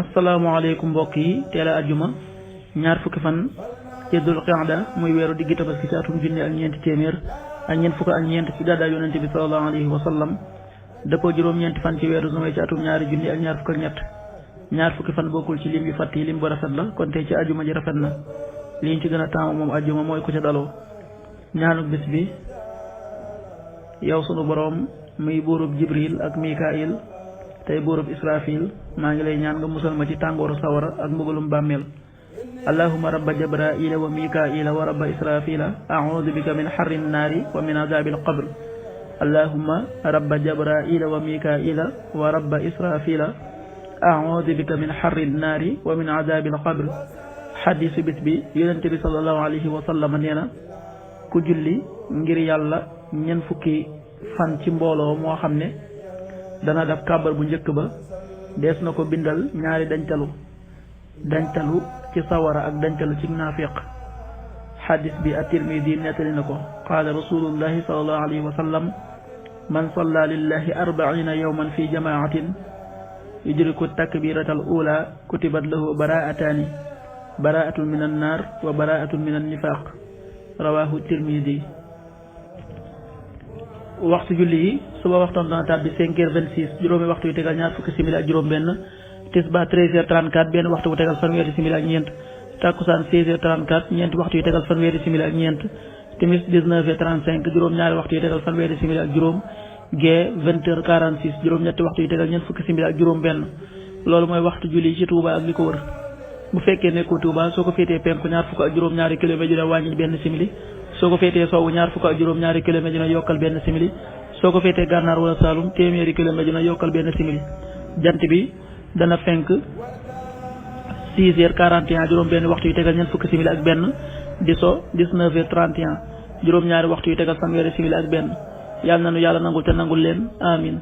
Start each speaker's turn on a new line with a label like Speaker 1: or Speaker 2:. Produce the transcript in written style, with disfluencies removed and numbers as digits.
Speaker 1: asalaamaaleykum mbokk yi teel a ajjuma ñaar fukki fan ci dul qa'da muy weeru diggi tabaski ci atum junni ak ñeenti téeméer ak ñeent fukk ak ñeent ci gàddaay yonente bi sallallahu alayhi wa sallam dëppoo juróom-ñeenti fan ci weeru juin ci atum ñaari junni ak ñaar fukk ak ñett ñaar fukki fan bokkul ci lim yu fàtt yi lim bu rafet la kon tey ci ajjuma ji rafet na li ñu ci gën a taamu moom ajjuma mooy ku ca daloo ñaanuk bis bi yow sunu boroom muy buurub jibril ak mikail tey buurub israfil maa ngi lay ñaan nga musal ma ci tàngooru sawara ak mbugalum bàmmeel allahumma rabba jabraila wa mikaila wa rabba israfila a'udhu bika min harri nnaari wa min adhabil qabr allahumma rabba jabraila wa mikaila wa rabba israfila a'udhu bika min harri nnaari wa min adhabil qabr xadiisu bis bi yonente bi sallallahu alayhi wa sallam nee na ku julli ngir yàlla ñeent fukki fan ci mbooloo moo xam ne dana def kàbbar bu njëkk ba dees na ko bindal ñaari dañtalu ci sawara ak dañtalu ci naafiq xadis bi at-Tirmidi nettali na ko qaala rasulullahi sallallahu alayhi wa sallam man salla lillahi 40 yawman fi jamaatin yudriku takbirata al ula kutibat lahu baraatani baraatun min annaar wa baraatun min annifaq rawahu Tirmidi. waxtu julli yi suba waxtoon dana tàbbi 5h26 juróomi waxtu yu tegal ñaar fukki simili ak juróom benn tisba 13h34 benn waxtu bu tegal fanweeri simili ak ñeent takkusaan 16h34 ñeenti waxtu yu tegal fanweeri simili ak ñeent timis 19h35 juróom ñaari waxtu yu tegal fanweeri simili ak juróom gee 20h46 juróom ñetti waxtu yu tegal ñeent fukki simili ak juróom benn loolu mooy waxtu julli ci Touba ak li ko wër bu fekkee nekkoo Touba soo ko féetee penku ñaar fukk ak juróom ñaari kilomètre dina wàññi benn simili soo ko féetee sowwu ñaar fukk ak juróom ñaari kilomètre dina yokkal benn simili soo ko féetee gànnaar wala Saalum téeméeri kilomètre dina yokkal benn simili jant bi dana fenk 6h41 juróom benn waxtu yu tegal ñeent fukki simili ak benn di so 19h31 juróom ñaari waxtu yu tegal fanweeri simili ak benn yàlla nanu yàlla nangul te nangul leen amin